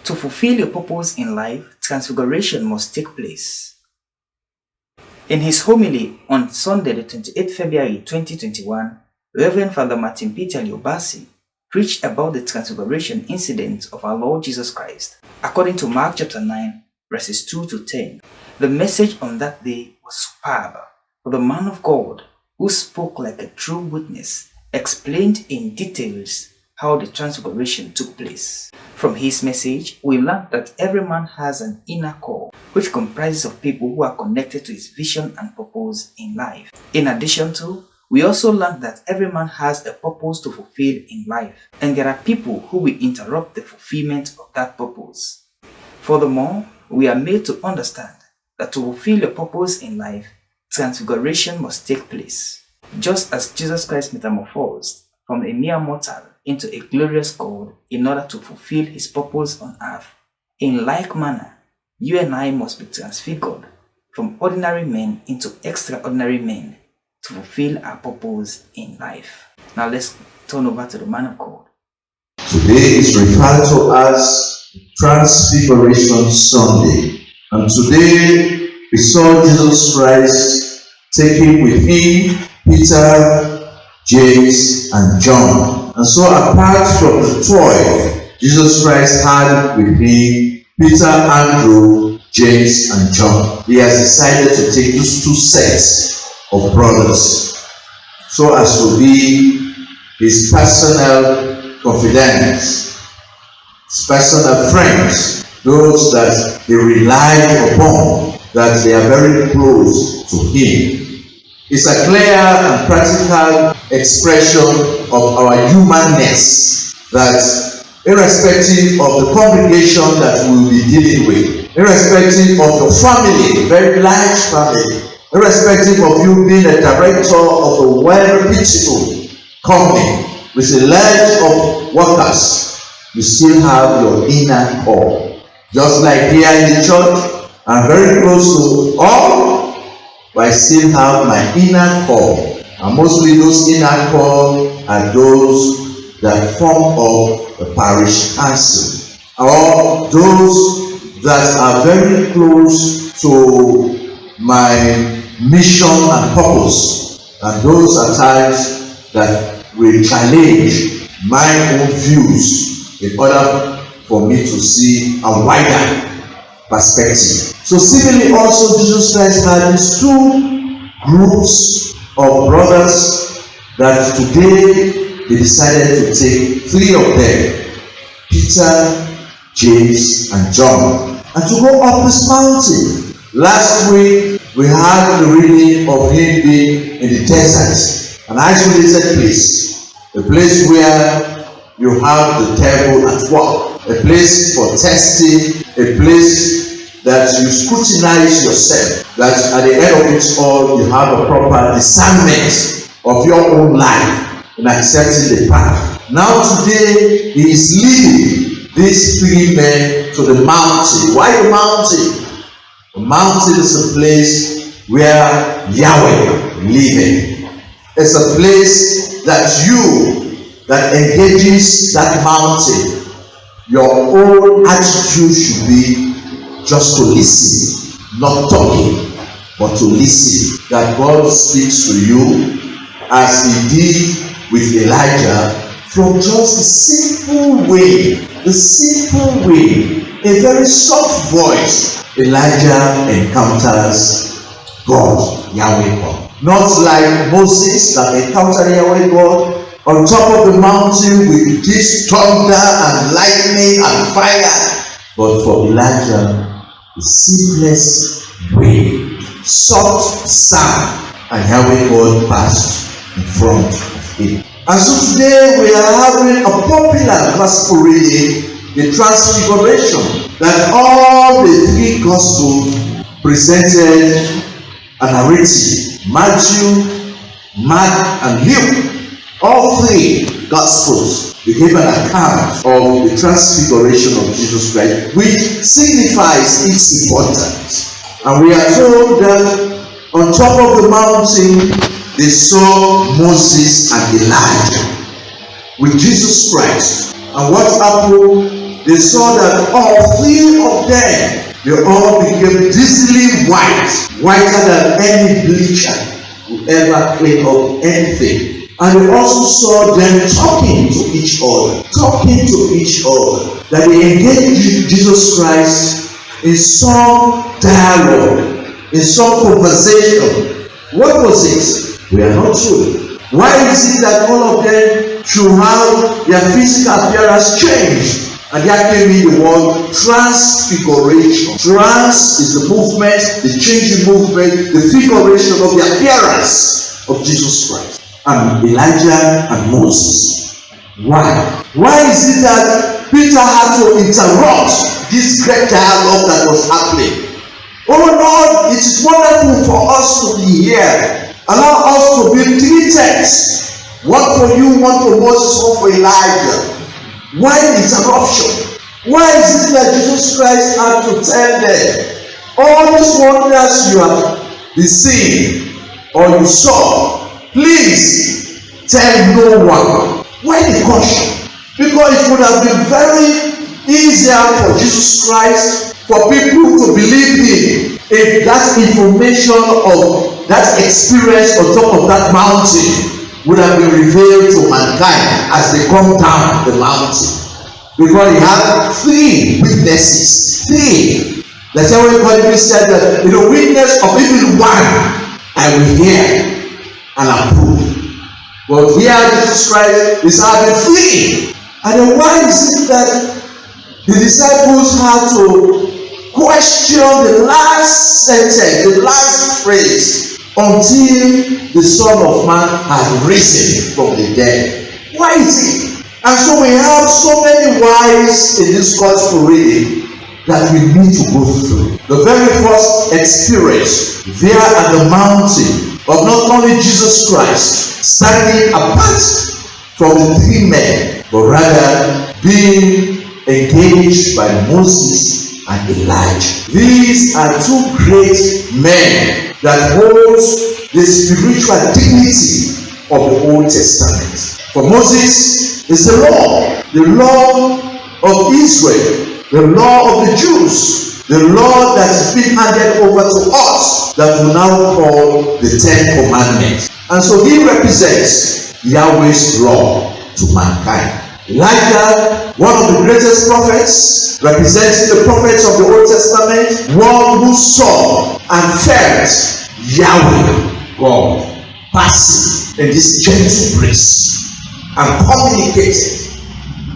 To fulfill your purpose in life, transfiguration must take place. In his homily on Sunday, the 28th February 2021, Reverend Father Martin Peter Liobasi preached about the transfiguration incident of our Lord Jesus Christ. According to Mark chapter 9, verses 2 to 10, the message on that day was superb, for the man of God, who spoke like a true witness, explained in details how the transfiguration took place. From his message, we learned that every man has an inner core, which comprises of people who are connected to his vision and purpose in life. In addition to, we also learned that every man has a purpose to fulfill in life, and there are people who will interrupt the fulfillment of that purpose. Furthermore, we are made to understand that to fulfill your purpose in life, transfiguration must take place. Just as Jesus Christ metamorphosed from a mere mortal into a glorious God in order to fulfill his purpose on earth, in like manner, you and I must be transfigured from ordinary men into extraordinary men to fulfill our purpose in life. Now let's turn over to the man of God. Today is referred to as Transfiguration Sunday. And today we saw Jesus Christ taking with him Peter, James, and John. And so apart from the 12, Jesus Christ had with him Peter, Andrew, James, and John. He has decided to take these two sets of brothers so as to be his personal confidants, his personal friends, those that he relied upon, that they are very close to him. It's a clear and practical expression of our humanness, that irrespective of the congregation that we will be dealing with, irrespective of your family, very large family, irrespective of you being a director of a well-reputable company with a large of workers, you still have your inner core. Just like here in the church, I'm very close to all, but I still have my inner core. And mostly those inner core are those that form up the parish council, or those that are very close to my mission and purpose, and those are times that will challenge my own views in order for me to see a wider perspective. So similarly also Jesus Christ had these two groups of brothers that today he decided to take three of them, Peter, James, and John, and to go up this mountain. Last week we had the reading of him being in the desert, an isolated place, a place where you have the devil at work, a place for testing, a place that you scrutinize yourself, that at the end of it all you have a proper discernment of your own life in accepting the path. Now today he is leading these three men to the mountain. Why the mountain? The mountain is a place where Yahweh liveth. It's a place that engages that mountain. Your own attitude should be just to listen, not talking, but to listen. That God speaks to you as he did with Elijah from just the simple way, a very soft voice. Elijah encounters God, Yahweh God. Not like Moses that encountered Yahweh God on top of the mountain with this thunder and lightning and fire. But for Elijah, the simplest way, soft sound, and Yahweh God passed in front of him. And so today we are having a popular gospel reading, the Transfiguration, that all the three gospels presented a narrative. Matthew, Mark, and Luke, all three gospels, they gave an account of the transfiguration of Jesus Christ, which signifies its importance. And we are told that on top of the mountain they saw Moses and Elijah with Jesus Christ. And what happened they saw that all three of them, they all became dizzily white, whiter than any bleacher would ever clean up anything. And they also saw them talking to each other, that they engaged Jesus Christ in some dialogue, in some conversation. What was it? We are not sure. Why is it that all of them should have their physical appearance changed? And that gave me the word transfiguration. Trans is the movement, the changing movement, the figuration of the appearance of Jesus Christ and Elijah and Moses. Why? Why is it that Peter had to interrupt this great dialogue that was happening? Oh Lord, it is wonderful for us to be here. Allow us to be three texts. One for you, one for Moses, one for Elijah. Why interruption? Why is it that Jesus Christ had to tell them all these wonders you have been seeing or you saw? Please tell no one. Why the caution? Because it would have been very easier for Jesus Christ for people to believe him if that information of that experience on top of that mountain would have been revealed to mankind as they come down the mountain. Because he had three witnesses. Three. That's how everybody said that in the witness of even one, I will hear and approve. But here Jesus Christ is having three. And then why is it that the disciples had to question the last sentence, the last phrase, until the Son of Man had risen from the dead? Why is it? And so we have so many whys in this gospel reading that we need to go through. The very first experience there at the mountain of not only Jesus Christ standing apart from the three men, but rather being engaged by Moses and Elijah. These are two great men that holds the spiritual dignity of the Old Testament. For Moses is the law of Israel, the law of the Jews, the law that is being handed over to us that we now call the Ten Commandments. And so he represents Yahweh's law to mankind. Elijah, one of the greatest prophets, representing the prophets of the Old Testament, one who saw and felt Yahweh God passing in this gentle breeze and communicated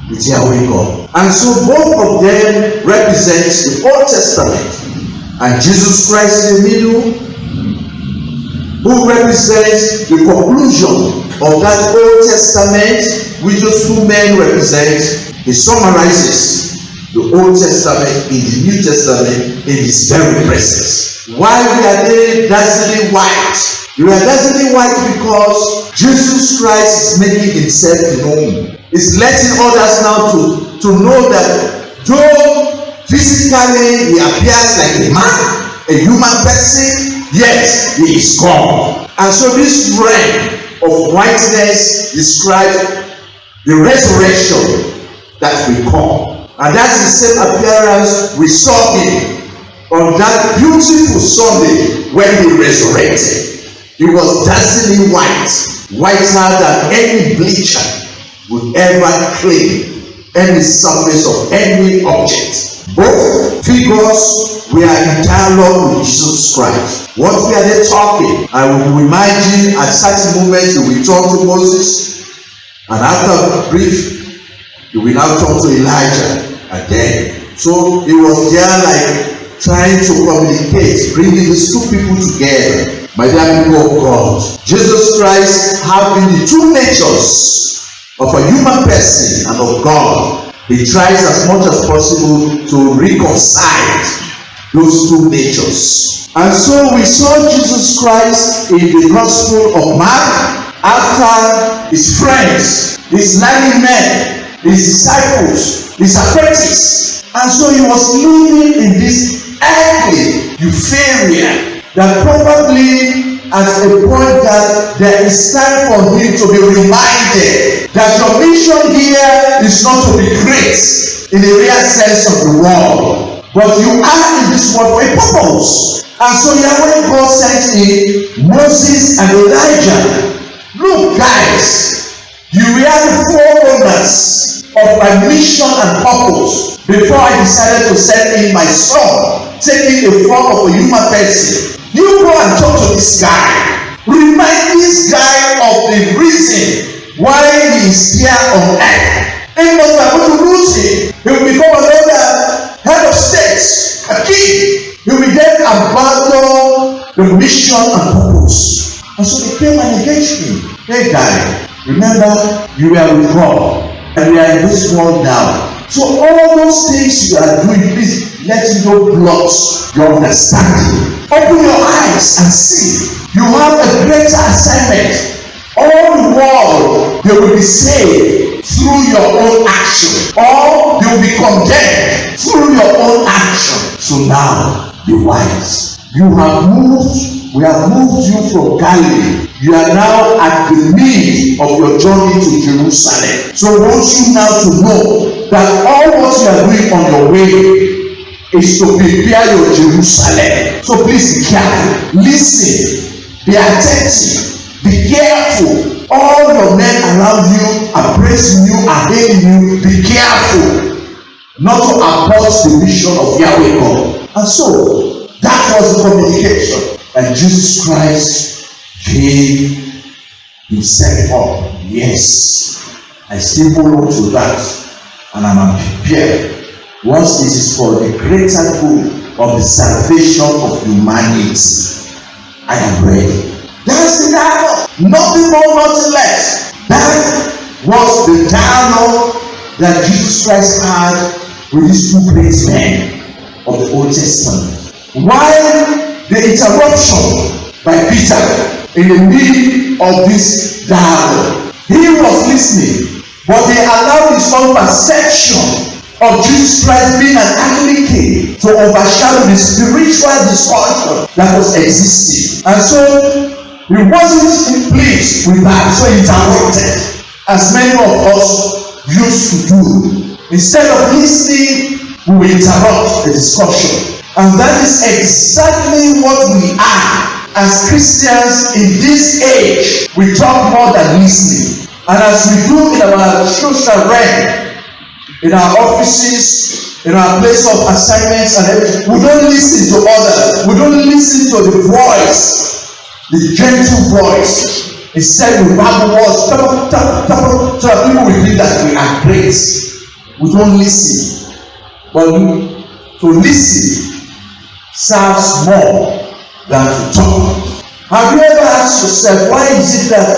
with Yahweh God. And so both of them represent the Old Testament, and Jesus Christ in the middle, who represents the conclusion of that Old Testament, which those two men represent. He summarizes the Old Testament in the New Testament in his very presence. Why are they dazzling white? They are dazzling white because Jesus Christ is making himself known. He's letting others now to know that though physically he appears like a man, a human person, yet he is God. And so this realm of whiteness describes the resurrection that we call. And that's the same appearance we saw him on that beautiful Sunday when he resurrected. He was dazzling white, whiter than any bleacher would ever clean any surface of any object. Both figures were in dialogue with Jesus Christ. What were they talking? I will imagine at certain moments he will talk to Moses, and after a brief, he will now talk to Elijah again. So he was there like trying to communicate, bringing these two people together. My dear people of God, Jesus Christ having the two natures of a human person and of God, he tries as much as possible to reconcile those two natures. And so we saw Jesus Christ in the Gospel of Mark after his friends, his learning men, his disciples, his apprentices. And so he was living in this earthly euphoria that probably at a point that there is time for him to be reminded that your mission here is not to be great in the real sense of the word, but you are in this world for a purpose. And so Yahweh God sent in Moses and Elijah. Look, guys, you were the forerunners of my mission and purpose before I decided to send in my son, taking the form of a human person. You go and talk to this guy. Remind this guy of the reason why he is here on earth. If not, we are going to lose him. He will become another head of state, a king. He will then abandon the mission and purpose. And so they came and engaged him. Hey guy, remember you were with God and we are in this world now. So all those things you are doing, please let it not blot your understanding. Open your eyes and see. You have a greater assignment. All the world, they will be saved through your own action, or they will be condemned through your own action. So now, be wise. You have moved. We have moved you from Galilee. You are now at the mid of your journey to Jerusalem. So I want you now to know that all what you are doing on your way is to prepare your Jerusalem. So please be careful. Listen. Be attentive. Be careful. All your men around you are praising you, are hailing you. Be careful not to abort the mission of Yahweh God. And so that was the communication. And Jesus Christ gave himself up. Yes, I still hold on to that, and I'm prepared. Once it is for the greater good of the salvation of humanity, I am ready. That's the dialogue. Nothing more, nothing less. That was the dialogue that Jesus Christ had with these two great men of the Old Testament. While the interruption by Peter in the middle of this dialogue, he was listening, but they allowed his own perception of Jesus Christ being an earthly king to overshadow the spiritual discussion that was existing. And so he wasn't pleased with that, so he interrupted, as many of us used to do. Instead of listening, we will interrupt the discussion. And that is exactly what we are as Christians in this age. We talk more than listening. And as we do in our social realm, in our offices, in our place of assignments and everything, we don't listen to others. We don't listen to the voice, the gentle voice. Instead, we babble words. So that people will think that we are great. We don't listen. But to listen serves more than to talk. Have you ever asked yourself, why is it that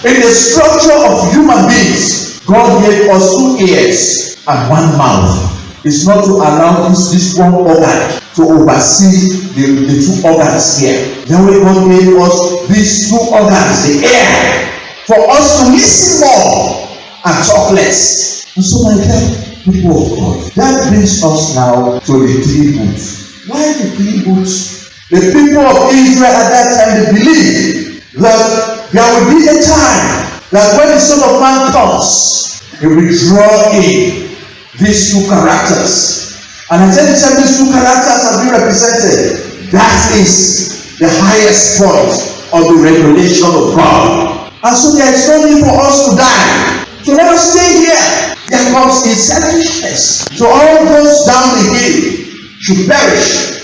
in the structure of human beings, God gave us 2 ears and 1 mouth? It's not to allow this one organ to oversee the 2 organs here. Then God gave us these 2 organs, the air, for us to listen more and talk less. And so my dear people of God, that brings us now to the 3 booths. Why the 3 booths? The people of Israel at that time, they believed that there will be a time that when the Son of Man comes, he will draw in these 2 characters. And I tell you, these 2 characters have been represented. That is the highest point of the revelation of God. And so there is no need for us to die. So let us stay here. There comes in selfishness. So all those down the hill should perish.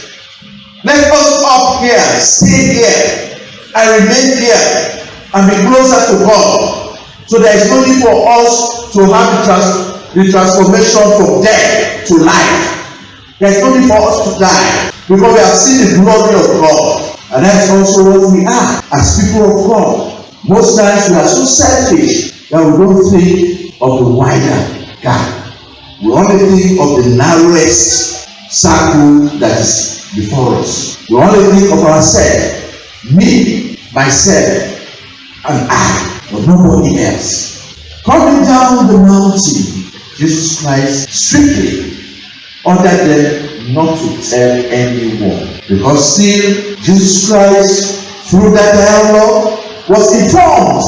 Let us up here, stay here, and remain here, and be closer to God. So there is no need for us to have the transformation from death to life. There is no need for us to die, because we have seen the glory of God. And that's also what we are as people of God. Most times we are so selfish that we don't think of the wider God. We only think of the narrowest circle that is before us. We only think of ourselves, me, myself, and I, but nobody else. Coming down the mountain, Jesus Christ strictly ordered them not to tell anyone, because still Jesus Christ through that dialogue, was informed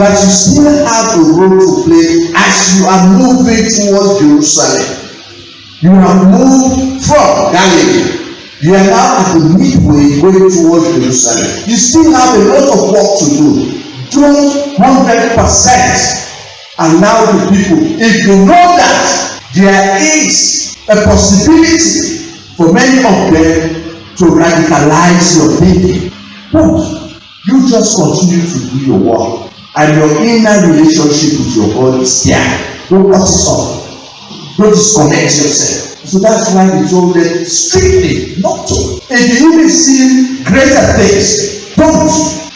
that you still have a role to play as you are moving towards Jerusalem. You have moved from Galilee. You are now at the midway going towards Jerusalem. You still have a lot of work to do. Don't 100% allow the people, if you know that there is a possibility for many of them to radicalize your thinking, but you just continue to do your work, and your inner relationship with your God is there. Don't cut it off. Don't disconnect yourself. So that's why we told them strictly not to. If you even see greater things, don't.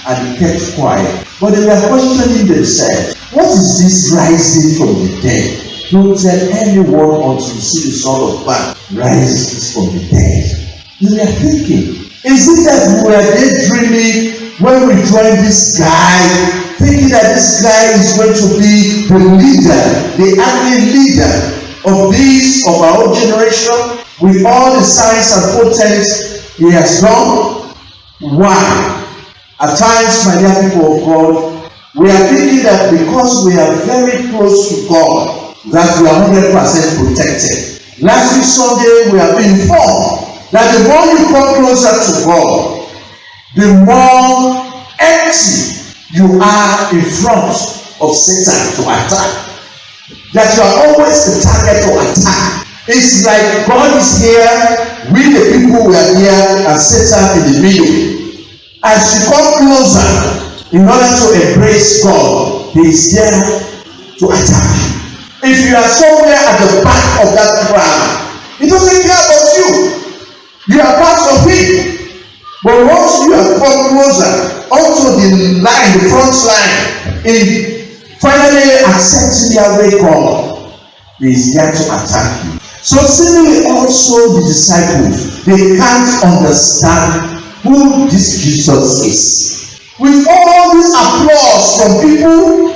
And they kept quiet. But they were questioning themselves. What is this rising from the dead? Don't tell anyone until you see the Son of Man rises from the dead. They were thinking, is it that we were daydreaming when we joined this guy, thinking that this guy is going to be the leader, the army leader of our own generation, with all the signs and portents he has done? Why? At times, my dear people of God, we are thinking that because we are very close to God, that we are 100% protected. Last week Sunday, we have been informed that the more you come closer to God, the more empty you are in front of Satan to attack. That you are always the target to attack. It's like God is here, we the people were here, and Satan in the middle. As you come closer, in order to embrace God, He is there to attack you. If you are somewhere at the back of that crowd, He doesn't care about you. You are part of Him. But once you have come closer onto the line, the front line, in finally accepting Yahweh God, He is there to attack you. So similarly also the disciples, they can't understand who this Jesus is. With all this applause from people,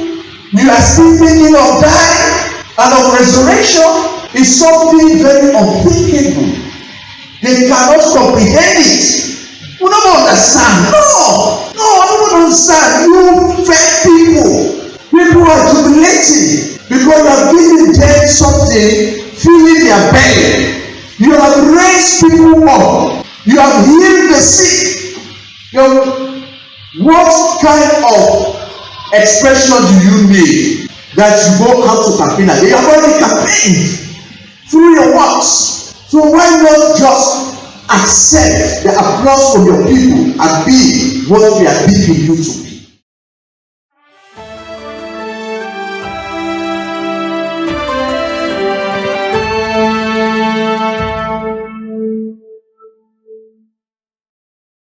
you are still thinking of dying and of resurrection. Is something very unthinkable. They cannot comprehend it. We don't understand. No, I don't understand. You fed people. People are jubilating because you have given them something, filling their belly. You have raised people up. You have healed the sick. What kind of expression do you need that you go out to campaign? They have already campaigned through your works. So why not just accept the applause from your people and be what we are bidding you to?